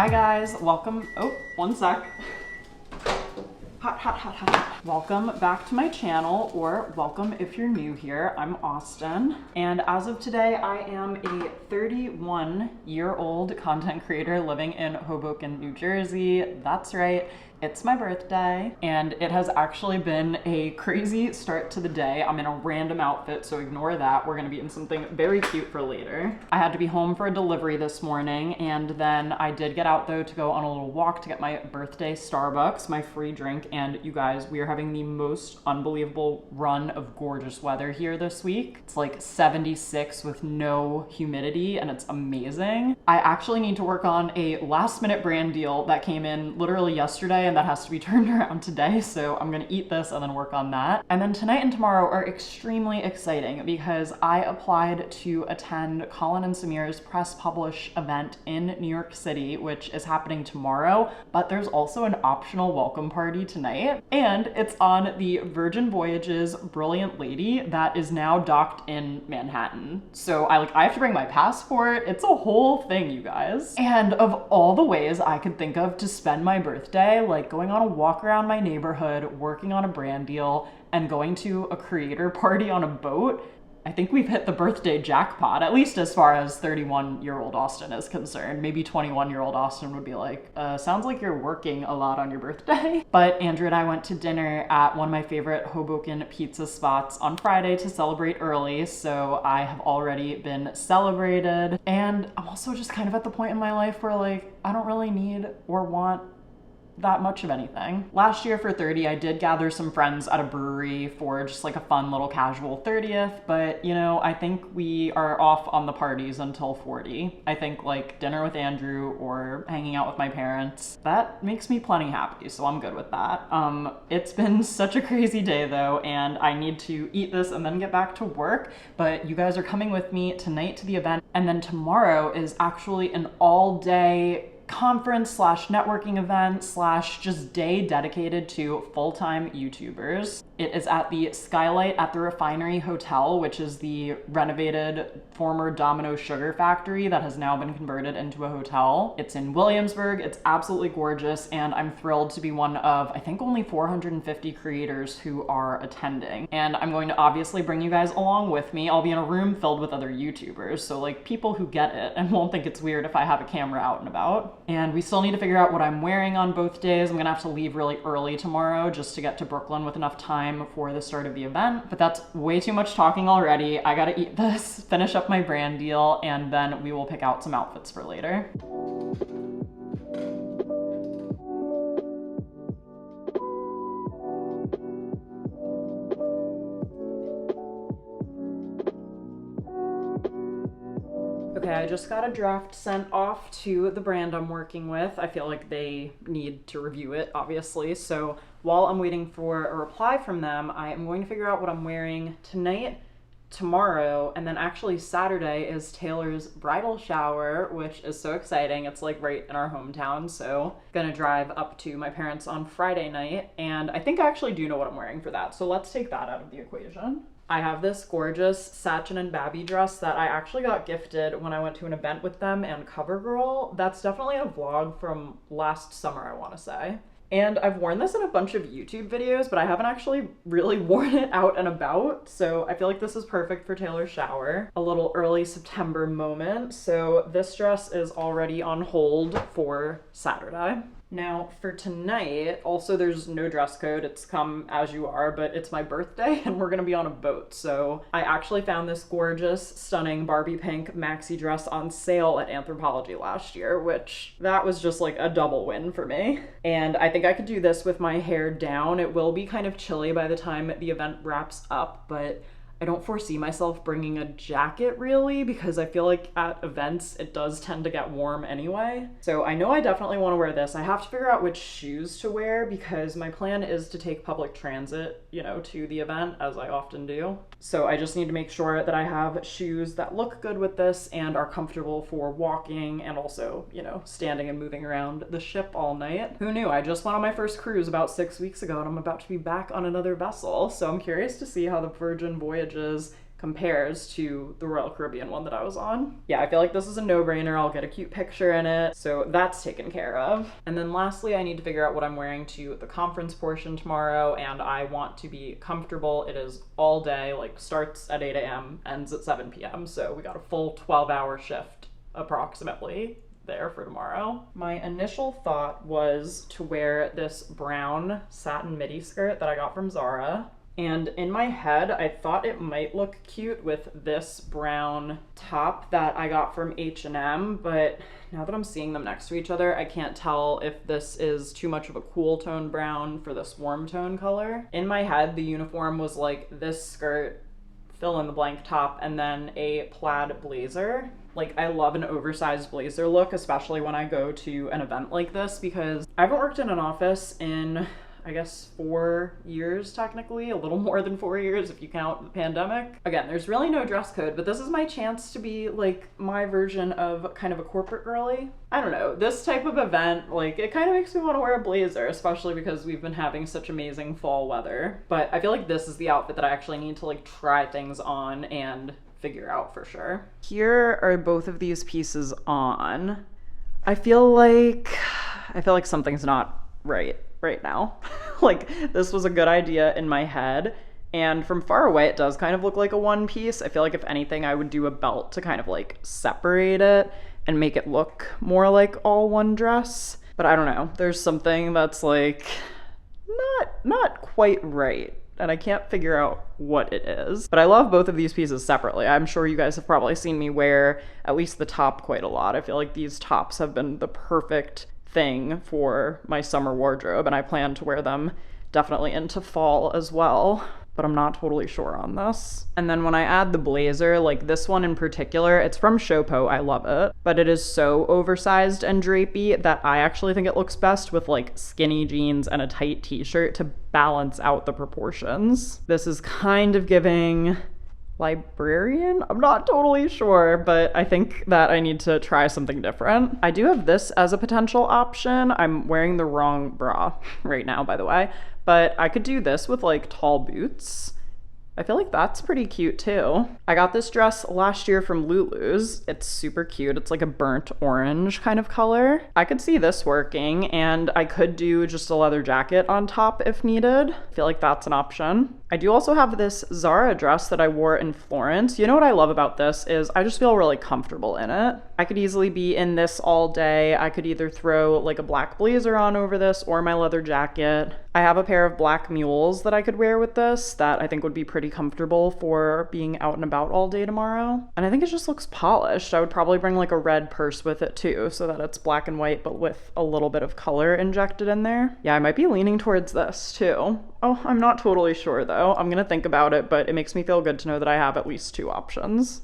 Hi guys, welcome, oh, one sec. Hot, hot, hot, hot, hot. Welcome back to my channel, or welcome if you're new here. I'm Austen, and as of today, I am a 31-year-old content creator living in Hoboken, New Jersey. That's right. It's my birthday, and it has actually been a crazy start to the day. I'm in a random outfit, so ignore that. We're gonna be in something very cute for later. I had to be home for a delivery this morning, and then I did get out though to go on a little walk to get my birthday Starbucks, my free drink, and you guys, we are having the most unbelievable run of gorgeous weather here this week. It's like 76 with no humidity, and it's amazing. I actually need to work on a last minute brand deal that came in literally yesterday, and that has to be turned around today, so I'm gonna eat this and then work on that. And then tonight and tomorrow are extremely exciting because I applied to attend Colin and Samir's Press Publish event in New York City, which is happening tomorrow, but there's also an optional welcome party tonight, and it's on the Virgin Voyages Brilliant Lady that is now docked in Manhattan. So I have to bring my passport. It's a whole thing, you guys. And of all the ways I could think of to spend my birthday, like going on a walk around my neighborhood, working on a brand deal, and going to a creator party on a boat, I think we've hit the birthday jackpot, at least as far as 31-year-old Austen is concerned. Maybe 21-year-old Austen would be like, sounds like you're working a lot on your birthday. But Andrew and I went to dinner at one of my favorite Hoboken pizza spots on Friday to celebrate early, so I have already been celebrated. And I'm also just kind of at the point in my life where like, I don't really need or want that much of anything. Last year for 30, I did gather some friends at a brewery for just like a fun little casual 30th, but you know, I think we are off on the parties until 40. I think like dinner with Andrew or hanging out with my parents, that makes me plenty happy, so I'm good with that. It's been such a crazy day though, and I need to eat this and then get back to work, but you guys are coming with me tonight to the event, and then tomorrow is actually an all-day conference slash networking event slash just day dedicated to full-time YouTubers. It is at the Skylight at the Refinery Hotel, which is the renovated former Domino sugar factory that has now been converted into a hotel. It's in Williamsburg. It's absolutely gorgeous, and I'm thrilled to be one of, I think, only 450 creators who are attending. And I'm going to obviously bring you guys along with me. I'll be in a room filled with other YouTubers, so like people who get it and won't think it's weird if I have a camera out and about. And we still need to figure out what I'm wearing on both days. I'm gonna have to leave really early tomorrow just to get to Brooklyn with enough time for the start of the event, but that's way too much talking already. I gotta eat this, finish up my brand deal, and then we will pick out some outfits for later. Okay, I just got a draft sent off to the brand I'm working with. I feel like they need to review it, obviously. So while I'm waiting for a reply from them, I am going to figure out what I'm wearing tonight, tomorrow, and then actually Saturday is Taylor's bridal shower, which is so exciting. It's like right in our hometown, so gonna drive up to my parents on Friday night, and I think I actually do know what I'm wearing for that, so let's take that out of the equation. I have this gorgeous Sachin and Babby dress that I actually got gifted when I went to an event with them and CoverGirl. That's definitely a vlog from last summer, I want to say. And I've worn this in a bunch of YouTube videos, but I haven't actually really worn it out and about, so I feel like this is perfect for Taylor's shower. A little early September moment, so this dress is already on hold for Saturday. Now for tonight, also there's no dress code, it's come as you are, but it's my birthday and we're gonna be on a boat. So I actually found this gorgeous, stunning Barbie pink maxi dress on sale at Anthropologie last year, which that was just like a double win for me. And I think I could do this with my hair down. It will be kind of chilly by the time the event wraps up, but I don't foresee myself bringing a jacket really, because I feel like at events it does tend to get warm anyway. So I know I definitely want to wear this. I have to figure out which shoes to wear because my plan is to take public transit, you know, to the event, as I often do. So I just need to make sure that I have shoes that look good with this and are comfortable for walking and also, you know, standing and moving around the ship all night. Who knew? I just went on my first cruise about 6 weeks ago and I'm about to be back on another vessel. So I'm curious to see how the Virgin Voyages compares to the Royal Caribbean one that I was on. Yeah, I feel like this is a no-brainer. I'll get a cute picture in it, so that's taken care of. And then lastly, I need to figure out what I'm wearing to the conference portion tomorrow, and I want to be comfortable. It is all day, like starts at 8 a.m., ends at 7 p.m., so we got a full 12-hour shift approximately there for tomorrow. My initial thought was to wear this brown satin midi skirt that I got from Zara. And in my head, I thought it might look cute with this brown top that I got from H&M, but now that I'm seeing them next to each other, I can't tell if this is too much of a cool tone brown for this warm tone color. In my head, the uniform was like this skirt, fill in the blank top, and then a plaid blazer. Like, I love an oversized blazer look, especially when I go to an event like this, because I haven't worked in an office in, I guess, 4 years technically, a little more than 4 years if you count the pandemic. Again, there's really no dress code, but this is my chance to be like my version of kind of a corporate girly. I don't know, this type of event, like, it kind of makes me want to wear a blazer, especially because we've been having such amazing fall weather. But I feel like this is the outfit that I actually need to like try things on and figure out for sure. Here are both of these pieces on. I feel like something's not right now. Like, this was a good idea in my head, and from far away it does kind of look like a one piece. I feel like if anything I would do a belt to kind of like separate it and make it look more like all one dress, but I don't know, there's something that's like not quite right, and I can't figure out what it is. But I love both of these pieces separately. I'm sure you guys have probably seen me wear at least the top quite a lot. I feel like these tops have been the perfect thing for my summer wardrobe, and I plan to wear them definitely into fall as well, but I'm not totally sure on this. And then when I add the blazer, like this one in particular, it's from Shopo, I love it, but it is so oversized and drapey that I actually think it looks best with like skinny jeans and a tight t-shirt to balance out the proportions. This is kind of giving librarian? I'm not totally sure, but I think that I need to try something different. I do have this as a potential option. I'm wearing the wrong bra right now, by the way, but I could do this with like tall boots. I feel like that's pretty cute too. I got this dress last year from Lulu's. It's super cute. It's like a burnt orange kind of color. I could see this working, and I could do just a leather jacket on top if needed. I feel like that's an option. I do also have this Zara dress that I wore in Florence. You know what I love about this is I just feel really comfortable in it. I could easily be in this all day. I could either throw like a black blazer on over this or my leather jacket. I have a pair of black mules that I could wear with this that I think would be pretty comfortable for being out and about all day tomorrow. And I think it just looks polished. I would probably bring like a red purse with it too, so that it's black and white but with a little bit of color injected in there. Yeah, I might be leaning towards this too. Oh, I'm not totally sure though. I'm gonna think about it, but it makes me feel good to know that I have at least 2 options.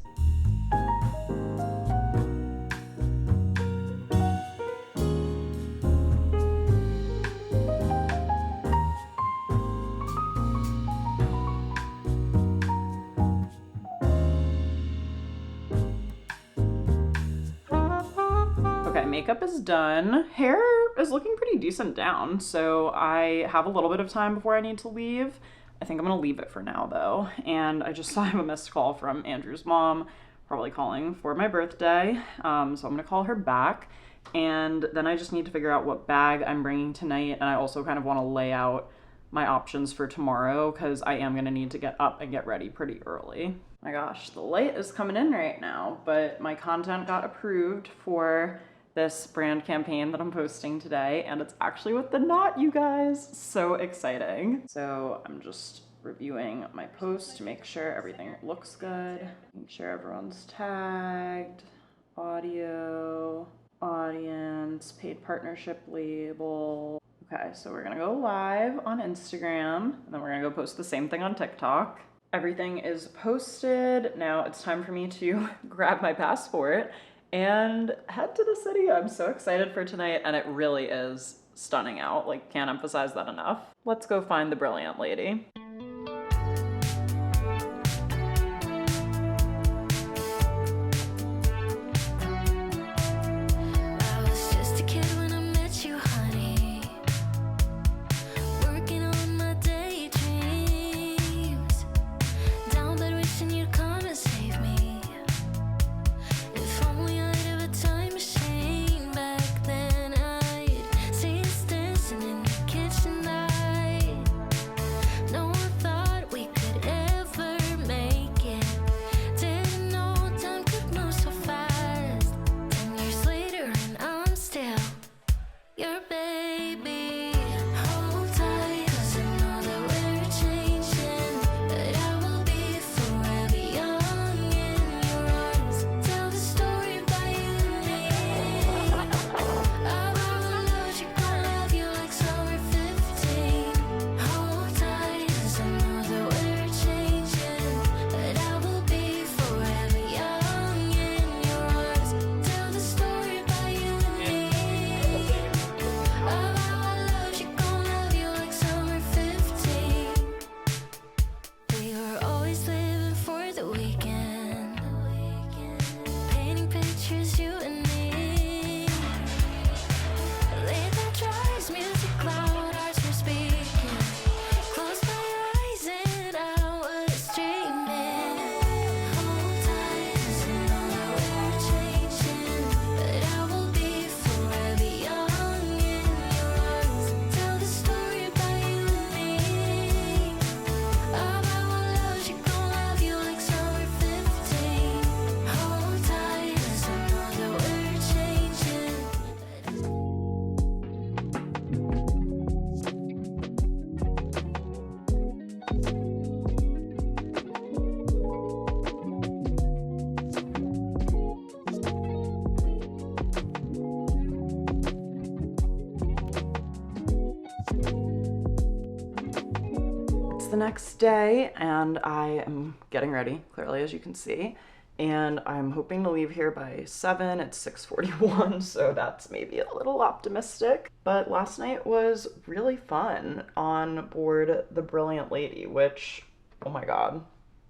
Okay, makeup is done. Hair is looking pretty decent down, so I have a little bit of time before I need to leave. I think I'm gonna leave it for now though. And I just saw I have a missed call from Andrew's mom, probably calling for my birthday. So I'm gonna call her back. And then I just need to figure out what bag I'm bringing tonight. And I also kind of wanna lay out my options for tomorrow because I am gonna need to get up and get ready pretty early. My gosh, the light is coming in right now, but my content got approved for this brand campaign that I'm posting today, and it's actually with the knot, you guys. So exciting. So I'm just reviewing my post to make sure everything looks good. Make sure everyone's tagged, audio, audience, paid partnership label. Okay, so we're gonna go live on Instagram, and then we're gonna go post the same thing on TikTok. Everything is posted. Now it's time for me to grab my passport and head to the city. I'm so excited for tonight, and it really is stunning out. Like, can't emphasize that enough. Let's go find the brilliant lady. Working on my daydreams, down bed wishing you'd come baby. Hold tight, 'cause I know that we're changing, but I will be forever young in your arms. Tell the story about you and me. About what love you gonna love you like summer 15. Hold tight, 'cause I know that we're changing, but I will be forever young in your arms. Tell the story about you and me. About what love you gonna love you like summer 15. We were always living for the weekend, painting pictures, you and me. Late night drives, music loud, hearts were speaking. Close my eyes and I was dreaming. Hold tight, 'cause I know that we're changing, but I will be forever young in your arms. Tell the story about you and me. About what love you gonna love you like summer 15. Hold tight, 'cause I know that we're changing. It's the next day and I am getting ready, clearly, as you can see. And I'm hoping to leave here by 7. It's 6:41, so that's maybe a little optimistic. But last night was really fun on board the Brilliant Lady, which, oh my god,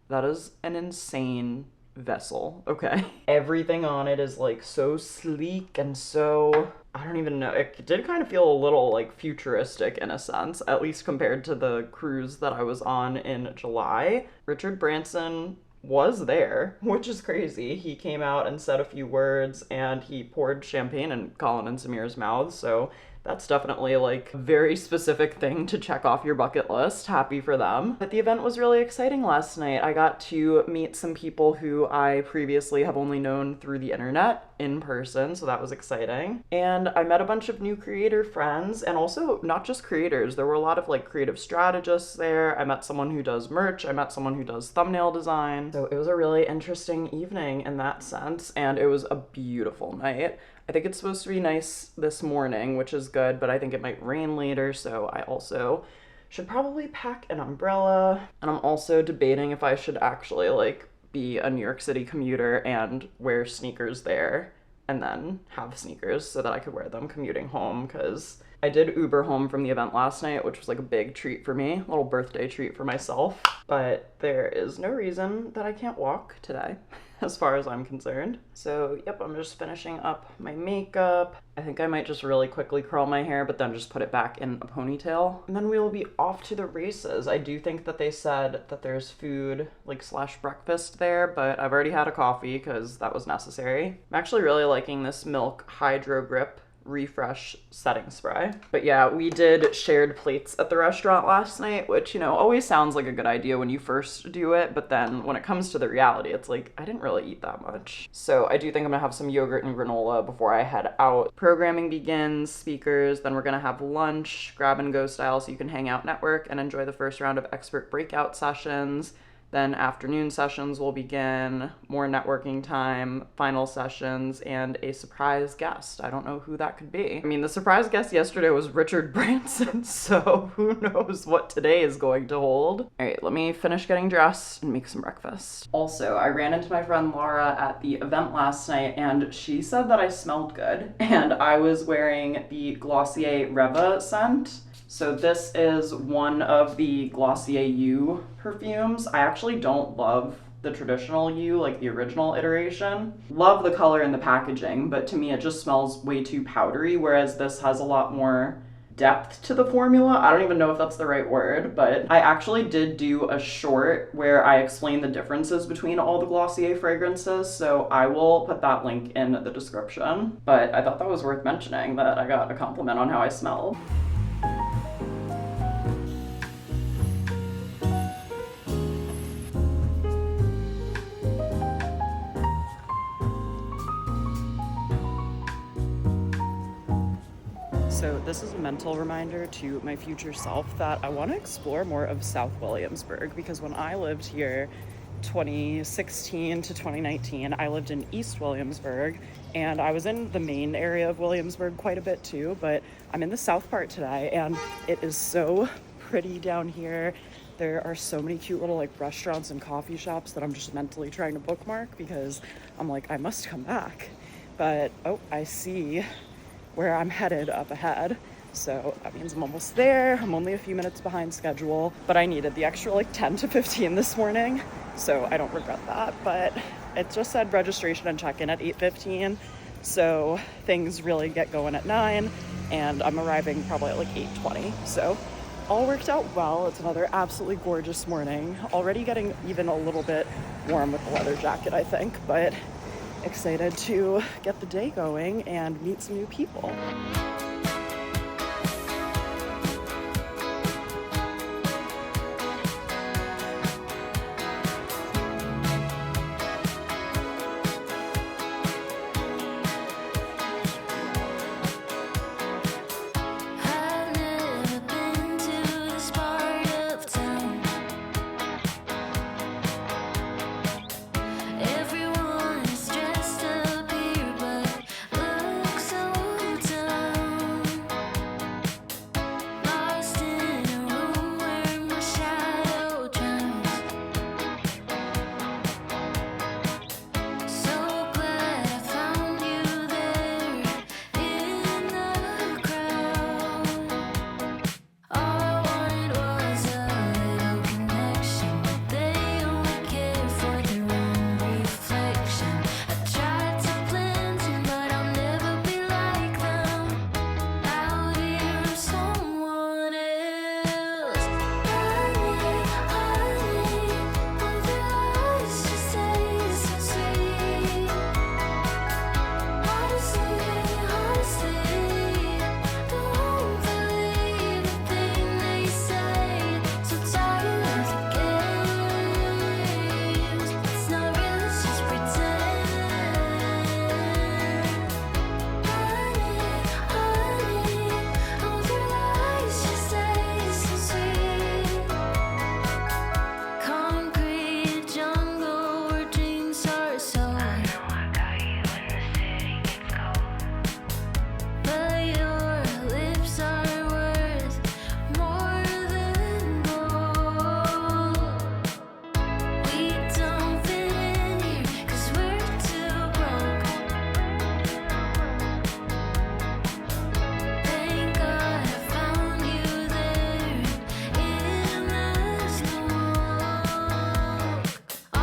that is an insane vessel, okay? Everything on it is like so sleek and so, I don't even know, it did kind of feel a little like futuristic in a sense, at least compared to the cruise that I was on in July. Richard Branson was there, which is crazy. He came out and said a few words and he poured champagne in Colin and Samir's mouths, so that's definitely like a very specific thing to check off your bucket list. Happy for them. But the event was really exciting last night. I got to meet some people who I previously have only known through the internet in person, so that was exciting. And I met a bunch of new creator friends, and also not just creators. There were a lot of like creative strategists there. I met someone who does merch. I met someone who does thumbnail design. So it was a really interesting evening in that sense, and it was a beautiful night. I think it's supposed to be nice this morning, which is good, but I think it might rain later, so I also should probably pack an umbrella. And I'm also debating if I should actually like be a New York City commuter and wear sneakers there and then have sneakers so that I could wear them commuting home, because I did Uber home from the event last night, which was like a big treat for me, a little birthday treat for myself. But there is no reason that I can't walk today, as far as I'm concerned. So yep, I'm just finishing up my makeup. I think I might just really quickly curl my hair, but then just put it back in a ponytail. And then we will be off to the races. I do think that they said that there's food, like slash breakfast there, but I've already had a coffee because that was necessary. I'm actually really liking this Milk Hydro Grip refresh setting spray. But yeah, we did shared plates at the restaurant last night, which, you know, always sounds like a good idea when you first do it, but then when it comes to the reality, it's like, I didn't really eat that much. So I do think I'm gonna have some yogurt and granola before I head out. Programming begins, speakers, then we're gonna have lunch, grab and go style, so you can hang out, network, and enjoy the first round of expert breakout sessions. Then afternoon sessions will begin, more networking time, final sessions, and a surprise guest. I don't know who that could be. I mean, the surprise guest yesterday was Richard Branson, so who knows what today is going to hold. All right, let me finish getting dressed and make some breakfast. Also, I ran into my friend Laura at the event last night, and she said that I smelled good, and I was wearing the Glossier Reva scent. So this is one of the Glossier You perfumes. I actually don't love the traditional You, like the original iteration. Love the color and the packaging, but to me it just smells way too powdery, whereas this has a lot more depth to the formula. I don't even know if that's the right word, but I actually did do a short where I explained the differences between all the Glossier fragrances, so I will put that link in the description. But I thought that was worth mentioning, that I got a compliment on how I smelled. So this is a mental reminder to my future self that I want to explore more of South Williamsburg, because when I lived here 2016 to 2019, I lived in East Williamsburg, and I was in the main area of Williamsburg quite a bit too, but I'm in the south part today, and it is so pretty down here. There are so many cute little like restaurants and coffee shops that I'm just mentally trying to bookmark because I'm like, I must come back. But oh, I see where I'm headed up ahead. So that means I'm almost there. I'm only a few minutes behind schedule, but I needed the extra like 10 to 15 this morning, so I don't regret that. But it just said registration and check-in at 8:15, so things really get going at 9, and I'm arriving probably at like 8:20. So all worked out well. It's another absolutely gorgeous morning. Already getting even a little bit warm with the leather jacket, I think, but excited to get the day going and meet some new people. I've never been to this part of town. Everyone's dressed up here, but looks so down. Lost in a room where my shadow drowns. So glad I found you there in the crowd. All I wanted was a little connection, but they only care for their own reflection. I tried to blend in, but I'll never be like them. Out here, I'm someone else. Honey, all their eyes just taste so sweet. Honestly, don't believe a thing they say. So tired of the games. It's not real, it's just pretend. Honey, all their eyes just taste so sweet. Concrete jungle where dreams are sold. But your lips are worth more than gold. We don't fit in here 'cause we're too broke. Thank God I found you there in the smoke. All I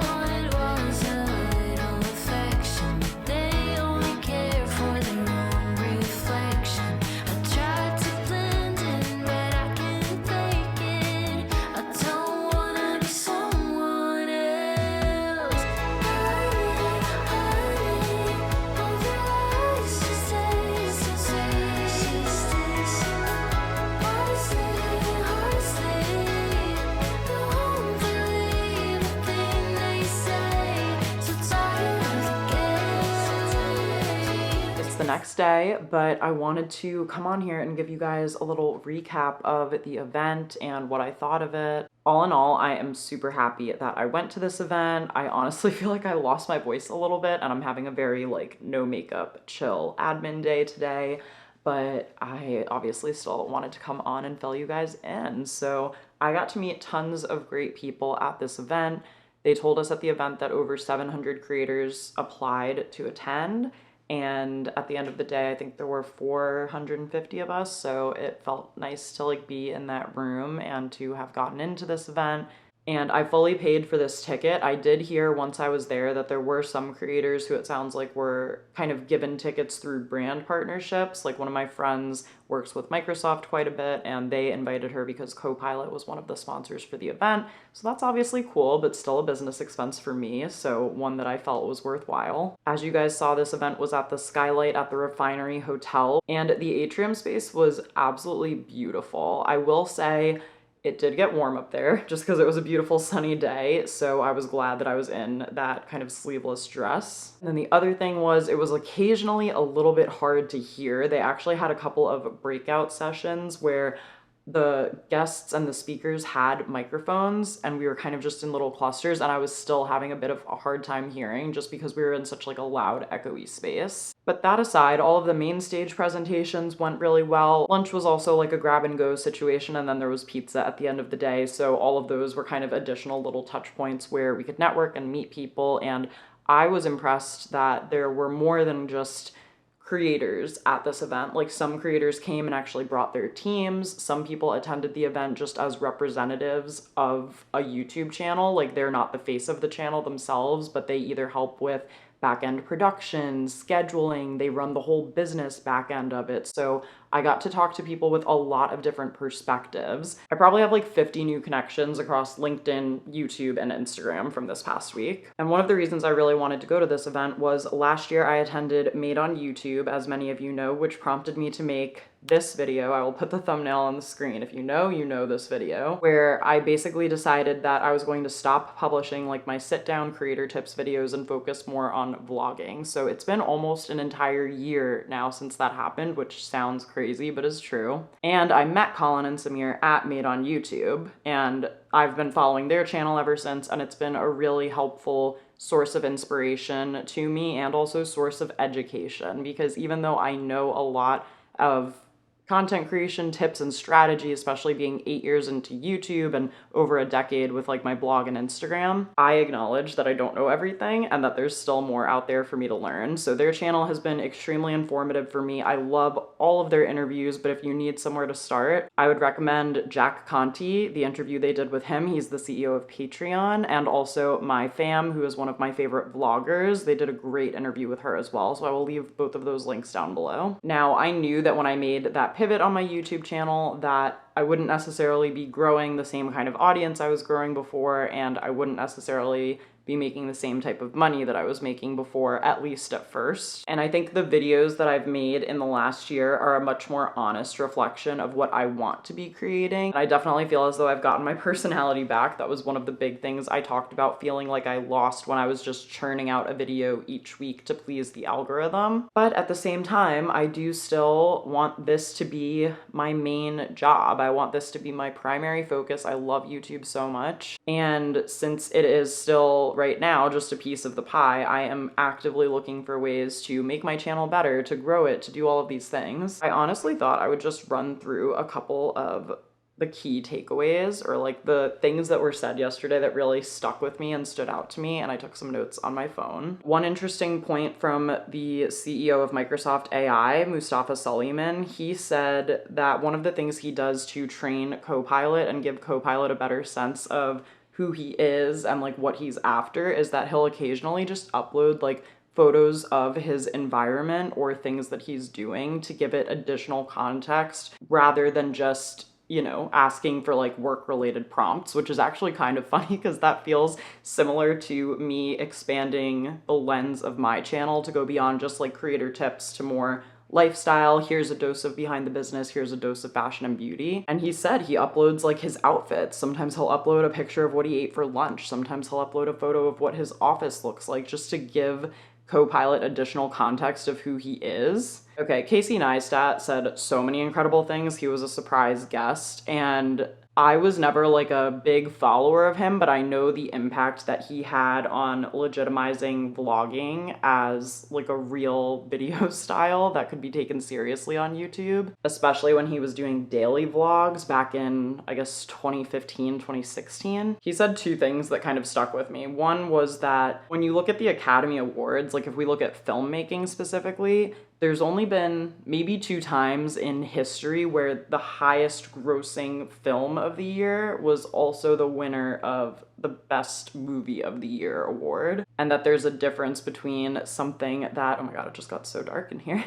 wanted was a little affection, but they only care for their own reflection. I tried to blend in, but I can't fake it. I don't wanna be someone else. Honey, all their eyes just taste so sweet. Honestly, don't believe a thing they say. So tired of the games. It's the next day, but I wanted to come on here and give you guys a little recap of the event and what I thought of it. All in all, I am super happy that I went to this event. I honestly feel like I lost my voice a little bit, and I'm having a very like no makeup, chill admin day today, but I obviously still wanted to come on and fill you guys in. So I got to meet tons of great people at this event. They told us at the event that over 700 creators applied to attend, and at the end of the day, I think there were 450 of us, so it felt nice to like be in that room and to have gotten into this event. And I fully paid for this ticket. I did hear once I was there that there were some creators who it sounds like were kind of given tickets through brand partnerships. Like one of my friends works with Microsoft quite a bit, and they invited her because Copilot was one of the sponsors for the event. So that's obviously cool, but still a business expense for me, so one that I felt was worthwhile. As you guys saw, this event was at the Skylight at the Refinery Hotel, and the atrium space was absolutely beautiful. I will say It did get warm up there just because it was a beautiful sunny day, so I was glad that I was in that kind of sleeveless dress. And then the other thing was it was occasionally a little bit hard to hear. They actually had a couple of breakout sessions where the guests and the speakers had microphones and we were kind of just in little clusters, and I was still having a bit of a hard time hearing just because we were in such like a loud, echoey space. But that aside, all of the main stage presentations went really well. Lunch was also like a grab and go situation, and then there was pizza at the end of the day, so all of those were kind of additional little touch points where we could network and meet people. And I was impressed that there were more than just creators at this event. Like, some creators came and actually brought their teams. Some people attended the event just as representatives of a YouTube channel. Like, they're not the face of the channel themselves, but they either help with back-end production, scheduling, they run the whole business back end of it. So I got to talk to people with a lot of different perspectives. I probably have like 50 new connections across LinkedIn, YouTube, and Instagram from this past week. And one of the reasons I really wanted to go to this event was last year I attended Made on YouTube, as many of you know, which prompted me to make this video. I will put the thumbnail on the screen. If you know this video, where I basically decided that I was going to stop publishing like my sit-down creator tips videos and focus more on vlogging. So it's been almost an entire year now since that happened, which sounds crazy, but is true. And I met Colin and Samir at Made on YouTube, and I've been following their channel ever since, and it's been a really helpful source of inspiration to me and also source of education, because even though I know a lot of content creation tips and strategy, especially being 8 years into YouTube and over a decade with like my blog and Instagram, I acknowledge that I don't know everything and that there's still more out there for me to learn. So their channel has been extremely informative for me. I love all of their interviews, but if you need somewhere to start, I would recommend Jack Conti, the interview they did with him. He's the CEO of Patreon, and also My Fam, who is one of my favorite vloggers. They did a great interview with her as well, so I will leave both of those links down below. Now, I knew that when I made that pivot on my YouTube channel that I wouldn't necessarily be growing the same kind of audience I was growing before, and I wouldn't necessarily be making the same type of money that I was making before, at least at first. And I think the videos that I've made in the last year are a much more honest reflection of what I want to be creating. And I definitely feel as though I've gotten my personality back. That was one of the big things I talked about, feeling like I lost when I was just churning out a video each week to please the algorithm. But at the same time, I do still want this to be my main job. I want this to be my primary focus. I love YouTube so much. And since it is still right now just a piece of the pie, I am actively looking for ways to make my channel better, to grow it, to do all of these things. I honestly thought I would just run through a couple of the key takeaways, or like the things that were said yesterday that really stuck with me and stood out to me, and I took some notes on my phone. One interesting point from the CEO of Microsoft AI, Mustafa Suleyman, he said that one of the things he does to train Copilot and give Copilot a better sense of who he is and like what he's after is that he'll occasionally just upload like photos of his environment or things that he's doing to give it additional context rather than just, you know, asking for like work-related prompts, which is actually kind of funny because that feels similar to me expanding the lens of my channel to go beyond just like creator tips to more lifestyle. Here's a dose of behind the business, here's a dose of fashion and beauty. And he said he uploads like his outfits. Sometimes he'll upload a picture of what he ate for lunch. Sometimes he'll upload a photo of what his office looks like just to give Copilot additional context of who he is. Okay, Casey Neistat said so many incredible things. He was a surprise guest, and I was never like a big follower of him, but I know the impact that he had on legitimizing vlogging as like a real video style that could be taken seriously on YouTube, especially when he was doing daily vlogs back in, I guess, 2015, 2016. He said two things that kind of stuck with me. One was that when you look at the Academy Awards, like if we look at filmmaking specifically, there's only been maybe 2 times in history where the highest grossing film of the year was also the winner of the Best Movie of the Year award. And that there's a difference between something that, oh my God, it just got so dark in here.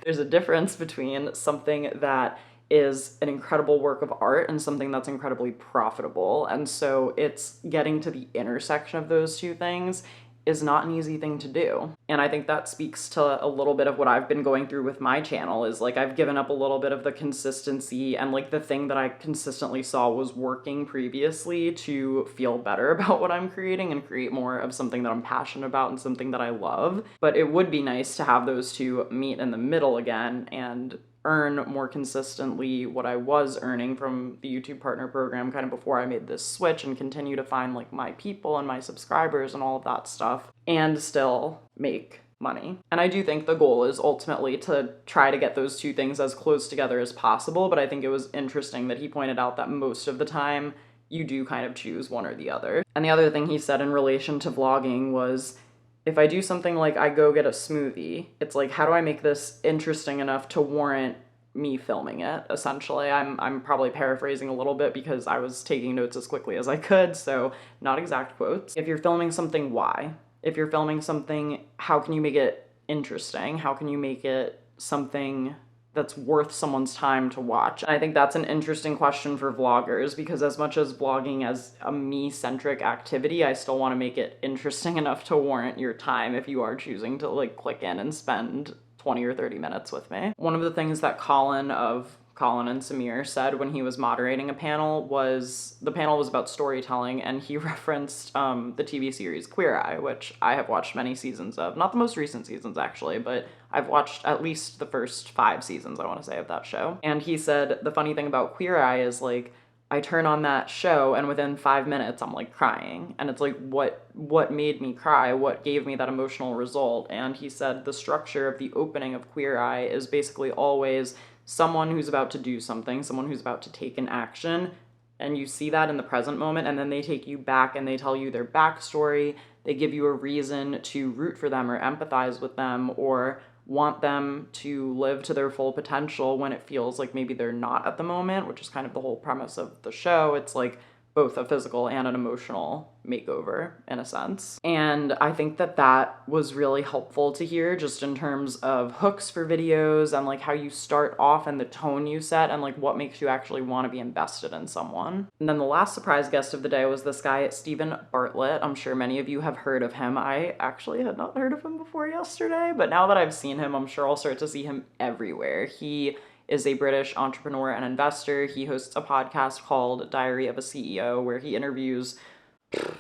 There's a difference between something that is an incredible work of art and something that's incredibly profitable. And so it's getting to the intersection of those two things is not an easy thing to do. And I think that speaks to a little bit of what I've been going through with my channel, is like I've given up a little bit of the consistency and like the thing that I consistently saw was working previously to feel better about what I'm creating and create more of something that I'm passionate about and something that I love. But it would be nice to have those two meet in the middle again and earn more consistently what I was earning from the YouTube partner program kind of before I made this switch, and continue to find like my people and my subscribers and all of that stuff and still make money. And I do think the goal is ultimately to try to get those two things as close together as possible, but I think it was interesting that he pointed out that most of the time you do kind of choose one or the other. And the other thing he said in relation to vlogging was, if I do something like I go get a smoothie, it's like, how do I make this interesting enough to warrant me filming it, essentially. I'm probably paraphrasing a little bit because I was taking notes as quickly as I could, so not exact quotes. If you're filming something, why? If you're filming something, how can you make it interesting? How can you make it something that's worth someone's time to watch? And I think that's an interesting question for vloggers, because as much as vlogging as a me-centric activity, I still want to make it interesting enough to warrant your time if you are choosing to like click in and spend 20 or 30 minutes with me. One of the things that Colin and Samir said when he was moderating a panel was, the panel was about storytelling, and he referenced the TV series Queer Eye, which I have watched many seasons of. Not the most recent seasons, actually, but I've watched at least the first 5 seasons, I want to say, of that show. And he said the funny thing about Queer Eye is like, I turn on that show and within 5 minutes I'm like crying, and it's like, what made me cry? What gave me that emotional result? And he said the structure of the opening of Queer Eye is basically always someone who's about to do something, someone who's about to take an action, and you see that in the present moment, and then they take you back and they tell you their backstory, they give you a reason to root for them or empathize with them or want them to live to their full potential when it feels like maybe they're not at the moment, which is kind of the whole premise of the show. It's like both a physical and an emotional makeover in a sense. And I think that that was really helpful to hear, just in terms of hooks for videos and like how you start off and the tone you set and like what makes you actually want to be invested in someone. And then the last surprise guest of the day was this guy, Stephen Bartlett. I'm sure many of you have heard of him. I actually had not heard of him before yesterday, but now that I've seen him, I'm sure I'll start to see him everywhere. He is a British entrepreneur and investor. He hosts a podcast called Diary of a CEO, where he interviews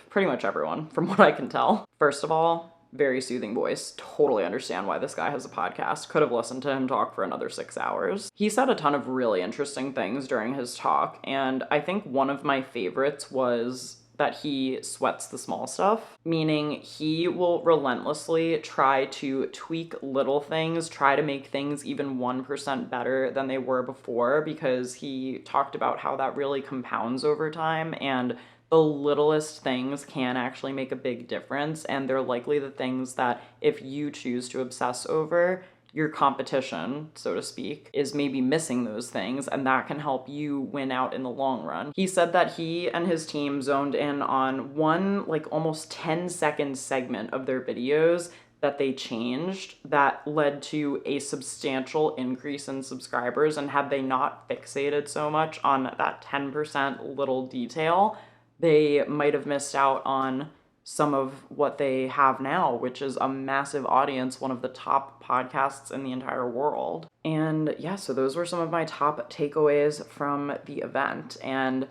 pretty much everyone, from what I can tell. First of all, very soothing voice. Totally understand why this guy has a podcast. Could have listened to him talk for another 6 hours. He said a ton of really interesting things during his talk, and I think one of my favorites was that he sweats the small stuff, meaning he will relentlessly try to tweak little things, try to make things even 1% better than they were before, because he talked about how that really compounds over time, and the littlest things can actually make a big difference, and they're likely the things that if you choose to obsess over, your competition, so to speak, is maybe missing those things, and that can help you win out in the long run. He said that he and his team zoned in on one like almost 10-second segment of their videos that they changed that led to a substantial increase in subscribers, and had they not fixated so much on that 10% little detail, they might have missed out on some of what they have now, which is a massive audience, one of the top podcasts in the entire world. And yeah, so those were some of my top takeaways from the event. And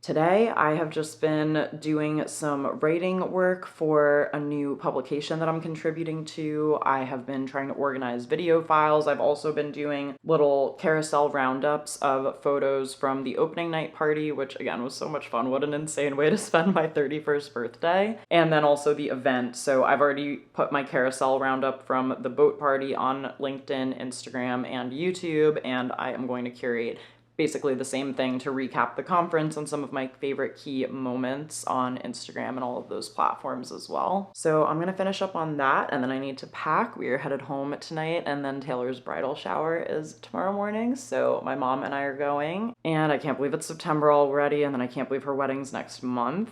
today I have just been doing some writing work for a new publication that I'm contributing to. I have been trying to organize video files. I've also been doing little carousel roundups of photos from the opening night party, which again was so much fun. What an insane way to spend my 31st birthday. And then also the event. So I've already put my carousel roundup from the boat party on LinkedIn, Instagram, and YouTube, and I am going to curate basically the same thing to recap the conference and some of my favorite key moments on Instagram and all of those platforms as well. So I'm gonna finish up on that, and then I need to pack. We are headed home tonight, and then Taylor's bridal shower is tomorrow morning, so my mom and I are going, and I can't believe it's September already, and then I can't believe her wedding's next month.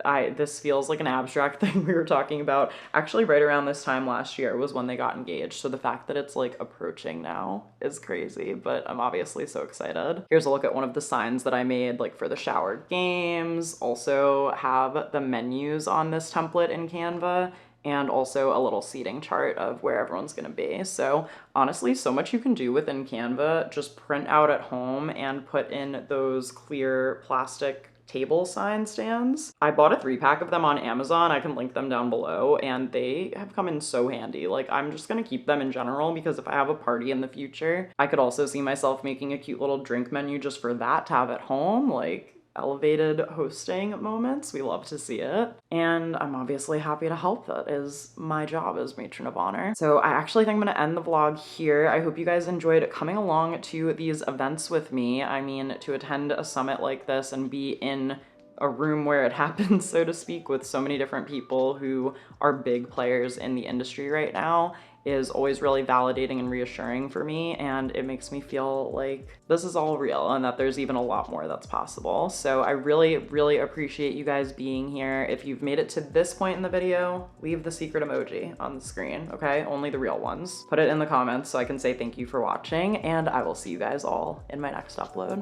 This feels like an abstract thing we were talking about. Actually, right around this time last year was when they got engaged. So the fact that it's like approaching now is crazy, but I'm obviously so excited. Here's a look at one of the signs that I made like for the shower games. Also have the menus on this template in Canva, and also a little seating chart of where everyone's gonna be. So honestly, so much you can do within Canva. Just print out at home and put in those clear plastic table sign stands. I bought a 3-pack of them on Amazon. I can link them down below, and they have come in so handy. Like, I'm just gonna keep them in general because if I have a party in the future, I could also see myself making a cute little drink menu just for that to have at home. Like, elevated hosting moments. We love to see it. And I'm obviously happy to help. That is my job as matron of honor. So I actually think I'm gonna end the vlog here. I hope you guys enjoyed coming along to these events with me. I mean, to attend a summit like this and be in a room where it happens, so to speak, with so many different people who are big players in the industry right now is always really validating and reassuring for me, and it makes me feel like this is all real and that there's even a lot more that's possible. So I really, really appreciate you guys being here. If you've made it to this point in the video, leave the secret emoji on the screen, okay? Only the real ones. Put it in the comments so I can say thank you for watching, and I will see you guys all in my next upload.